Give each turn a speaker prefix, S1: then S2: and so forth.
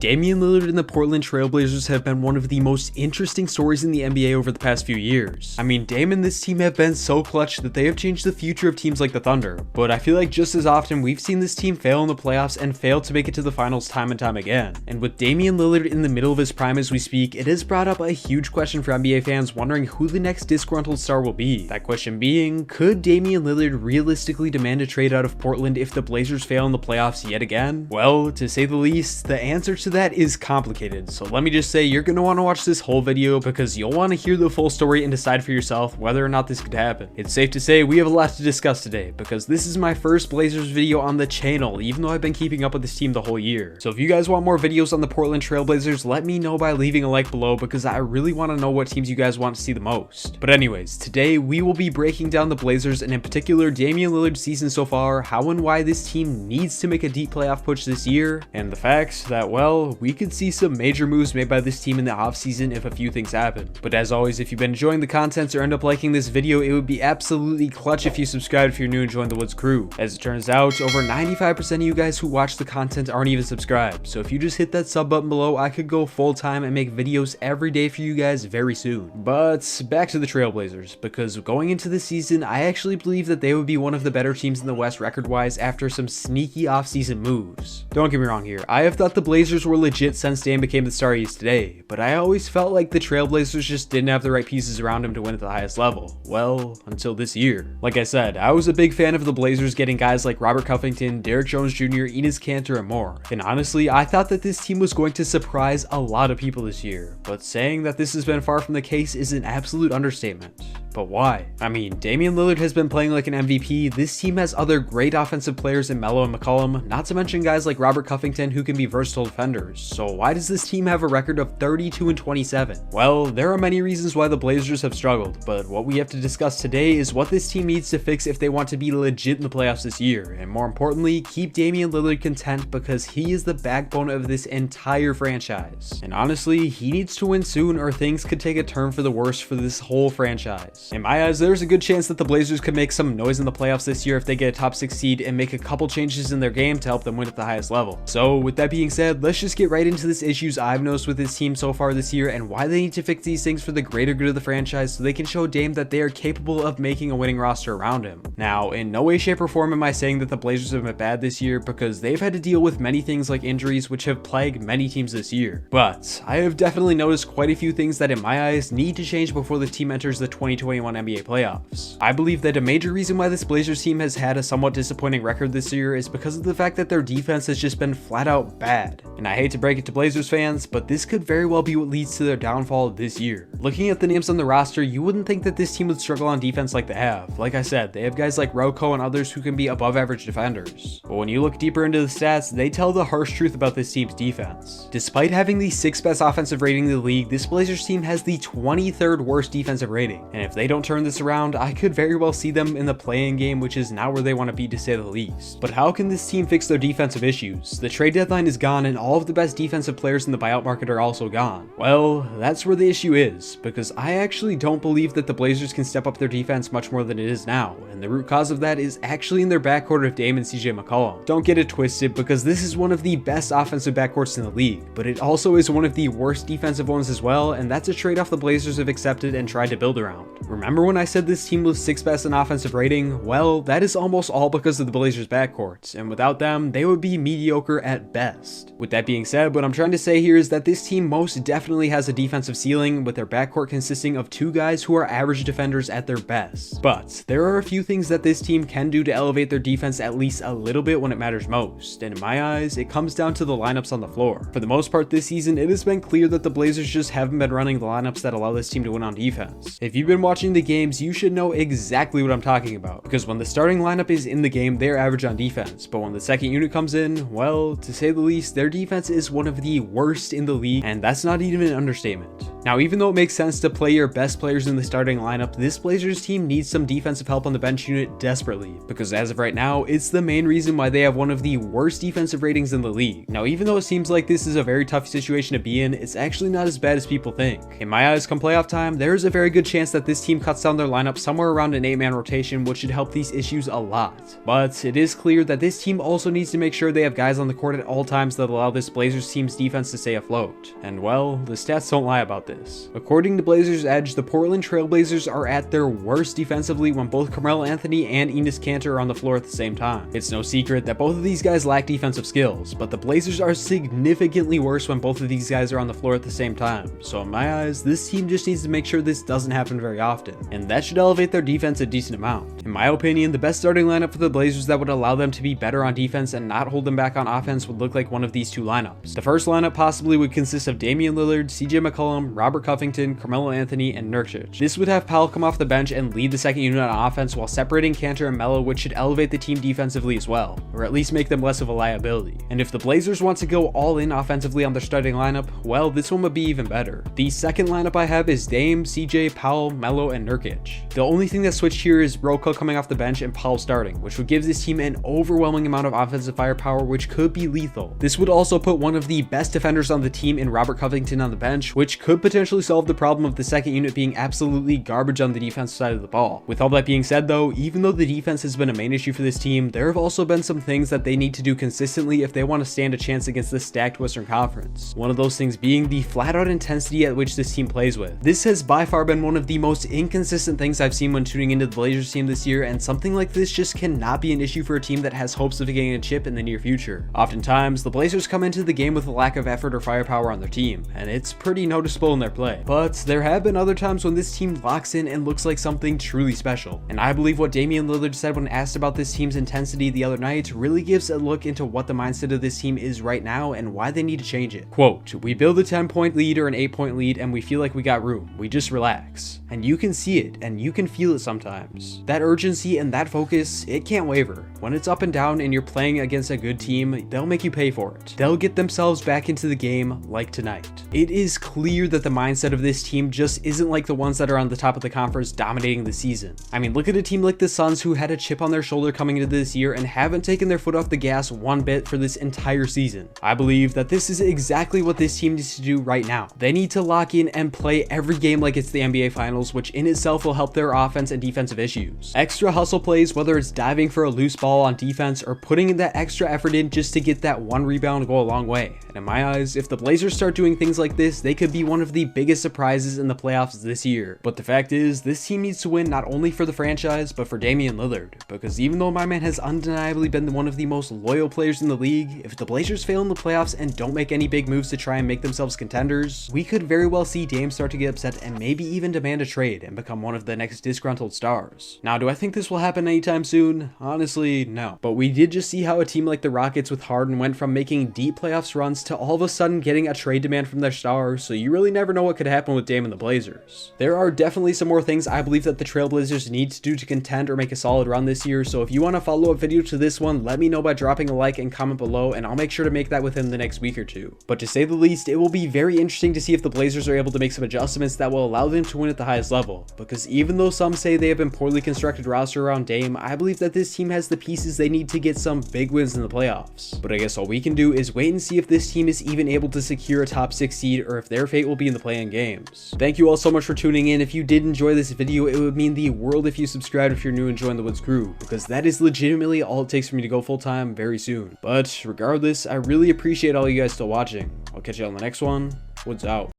S1: Damian Lillard and the Portland Trail Blazers have been one of the most interesting stories in the NBA over the past few years. I mean, Dame and this team have been so clutch that they have changed the future of teams like the Thunder, but I feel like just as often we've seen this team fail in the playoffs and fail to make it to the finals time and time again. And with Damian Lillard in the middle of his prime as we speak, it has brought up a huge question for NBA fans wondering who the next disgruntled star will be. That question being, could Damian Lillard realistically demand a trade out of Portland if the Blazers fail in the playoffs yet again? Well, to say the least, the answer to that is complicated, so let me just say you're going to want to watch this whole video because you'll want to hear the full story and decide for yourself whether or not this could happen. It's safe to say we have a lot to discuss today because this is my first Blazers video on the channel, even though I've been keeping up with this team the whole year. So if you guys want more videos on the Portland Trail Blazers, let me know by leaving a like below because I really want to know what teams you guys want to see the most. But anyways, today we will be breaking down the Blazers and in particular Damian Lillard's season so far, how and why this team needs to make a deep playoff push this year, and the fact that, well, we could see some major moves made by this team in the offseason if a few things happen. But as always, if you've been enjoying the content or end up liking this video, it would be absolutely clutch if you subscribe if you're new and join the Woods crew. As it turns out, over 95% of you guys who watch the content aren't even subscribed, so if you just hit that sub button below, I could go full time and make videos every day for you guys very soon. But back to the Trailblazers, because going into this season, I actually believe that they would be one of the better teams in the West record-wise after some sneaky offseason moves. Don't get me wrong here, I have thought the Blazers were legit since Dame became the star he is today, but I always felt like the Trailblazers just didn't have the right pieces around him to win at the highest level. Well, until this year. Like I said, I was a big fan of the Blazers getting guys like Robert Covington, Derrick Jones Jr., Enes Kanter, and more. And honestly, I thought that this team was going to surprise a lot of people this year, but saying that this has been far from the case is an absolute understatement. But why? I mean, Damian Lillard has been playing like an MVP, this team has other great offensive players in Melo and McCollum, not to mention guys like Robert Covington who can be versatile defenders, so why does this team have a record of 32-27? Well, there are many reasons why the Blazers have struggled, but what we have to discuss today is what this team needs to fix if they want to be legit in the playoffs this year, and more importantly, keep Damian Lillard content because he is the backbone of this entire franchise. And honestly, he needs to win soon or things could take a turn for the worse for this whole franchise. In my eyes, there's a good chance that the Blazers could make some noise in the playoffs this year if they get a top 6 seed and make a couple changes in their game to help them win at the highest level. So with that being said, let's just get right into this issues I've noticed with this team so far this year and why they need to fix these things for the greater good of the franchise so they can show Dame that they are capable of making a winning roster around him. Now, in no way, shape, or form am I saying that the Blazers have been bad this year because they've had to deal with many things like injuries which have plagued many teams this year. But I have definitely noticed quite a few things that in my eyes need to change before the team enters the 2021 NBA playoffs. I believe that a major reason why this Blazers team has had a somewhat disappointing record this year is because of the fact that their defense has just been flat out bad. And I hate to break it to Blazers fans, but this could very well be what leads to their downfall this year. Looking at the names on the roster, you wouldn't think that this team would struggle on defense like they have. Like I said, they have guys like Rocco and others who can be above average defenders. But when you look deeper into the stats, they tell the harsh truth about this team's defense. Despite having the 6th best offensive rating in the league, this Blazers team has the 23rd worst defensive rating. And if they don't turn this around, I could very well see them in the play-in game, which is not where they want to be to say the least. But how can this team fix their defensive issues? The trade deadline is gone and all of the best defensive players in the buyout market are also gone. Well, that's where the issue is, because I actually don't believe that the Blazers can step up their defense much more than it is now, and the root cause of that is actually in their backcourt of Dame and CJ McCollum. Don't get it twisted, because this is one of the best offensive backcourts in the league, but it also is one of the worst defensive ones as well, and that's a trade-off the Blazers have accepted and tried to build around. Remember when I said this team was 6th best in offensive rating? Well, that is almost all because of the Blazers backcourt, and without them, they would be mediocre at best. With that being said, what I'm trying to say here is that this team most definitely has a defensive ceiling, with their backcourt consisting of 2 guys who are average defenders at their best. But there are a few things that this team can do to elevate their defense at least a little bit when it matters most, and in my eyes, it comes down to the lineups on the floor. For the most part this season, it has been clear that the Blazers just haven't been running the lineups that allow this team to win on defense. If you've been watching the games, you should know exactly what I'm talking about, because when the starting lineup is in the game, they're average on defense, but when the second unit comes in, well, to say the least, their defense is one of the worst in the league, and that's not even an understatement. Now, even though it makes sense to play your best players in the starting lineup, this Blazers team needs some defensive help on the bench unit desperately, because as of right now, it's the main reason why they have one of the worst defensive ratings in the league. Now, even though it seems like this is a very tough situation to be in, it's actually not as bad as people think. In my eyes, come playoff time, there is a very good chance that this team team cuts down their lineup somewhere around an 8-man rotation, which should help these issues a lot. But it is clear that this team also needs to make sure they have guys on the court at all times that allow this Blazers team's defense to stay afloat. And well, the stats don't lie about this. According to Blazers Edge, the Portland Trail Blazers are at their worst defensively when both Carmelo Anthony and Enes Kanter are on the floor at the same time. It's no secret that both of these guys lack defensive skills, but the Blazers are significantly worse when both of these guys are on the floor at the same time. So in my eyes, this team just needs to make sure this doesn't happen very often, and that should elevate their defense a decent amount. In my opinion, the best starting lineup for the Blazers that would allow them to be better on defense and not hold them back on offense would look like one of these two lineups. The first lineup possibly would consist of Damian Lillard, CJ McCollum, Robert Covington, Carmelo Anthony, and Nurkic. This would have Powell come off the bench and lead the second unit on offense while separating Kanter and Melo, which should elevate the team defensively as well, or at least make them less of a liability. And if the Blazers want to go all in offensively on their starting lineup, well, this one would be even better. The second lineup I have is Dame, CJ, Powell, Melo, and Nurkic. The only thing that switched here is Roca coming off the bench and Powell starting, which would give this team an overwhelming amount of offensive firepower, which could be lethal. This would also put one of the best defenders on the team in Robert Covington on the bench, which could potentially solve the problem of the second unit being absolutely garbage on the defensive side of the ball. With all that being said though, even though the defense has been a main issue for this team, there have also been some things that they need to do consistently if they want to stand a chance against this stacked Western Conference. One of those things being the flat out intensity at which this team plays with. This has by far been one of the most inconsistent things I've seen when tuning into the Blazers team this year, and something like this just cannot be an issue for a team that has hopes of getting a chip in the near future. Oftentimes, the Blazers come into the game with a lack of effort or firepower on their team, and it's pretty noticeable in their play. But there have been other times when this team locks in and looks like something truly special. And I believe what Damian Lillard said when asked about this team's intensity the other night really gives a look into what the mindset of this team is right now and why they need to change it. Quote, "We build a 10-point lead or an 8-point lead and we feel like we got room. We just relax." And you can see it and you can feel it sometimes. That urgency and that focus, it can't waver. When it's up and down and you're playing against a good team, they'll make you pay for it. They'll get themselves back into the game like tonight. It is clear that the mindset of this team just isn't like the ones that are on the top of the conference dominating the season. I mean, look at a team like the Suns who had a chip on their shoulder coming into this year and haven't taken their foot off the gas one bit for this entire season. I believe that this is exactly what this team needs to do right now. They need to lock in and play every game like it's the NBA Finals, which in itself will help their offense and defensive issues. Extra hustle plays, whether it's diving for a loose ball on defense or putting that extra effort in just to get that one rebound, go a long way. And in my eyes, if the Blazers start doing things like this, they could be one of the biggest surprises in the playoffs this year. But the fact is, this team needs to win not only for the franchise, but for Damian Lillard. Because even though my man has undeniably been one of the most loyal players in the league, if the Blazers fail in the playoffs and don't make any big moves to try and make themselves contenders, we could very well see Dame start to get upset and maybe even demand a trade and become one of the next disgruntled stars. Now, do I think this will happen anytime soon? Honestly, no. But we did just see how a team like the Rockets with Harden went from making deep playoffs runs to all of a sudden getting a trade demand from their star, so you really never know what could happen with Dame and the Blazers. There are definitely some more things I believe that the Trailblazers need to do to contend or make a solid run this year, so if you want a follow-up video to this one, let me know by dropping a like and comment below, and I'll make sure to make that within the next week or two. But to say the least, it will be very interesting to see if the Blazers are able to make some adjustments that will allow them to win at the highest level, because even though some say they have been poorly constructed roster around Dame, I believe that this team has the pieces they need to get some big wins in the playoffs. But I guess all we can do is wait and see if this team is even able to secure a top 6 seed or if their fate will be in the play-in games. Thank you all so much for tuning in. If you did enjoy this video, it would mean the world if you subscribed if you're new and join the Woods crew, because that is legitimately all it takes for me to go full-time very soon. But regardless, I really appreciate all you guys still watching. I'll catch you on the next one. Woods out.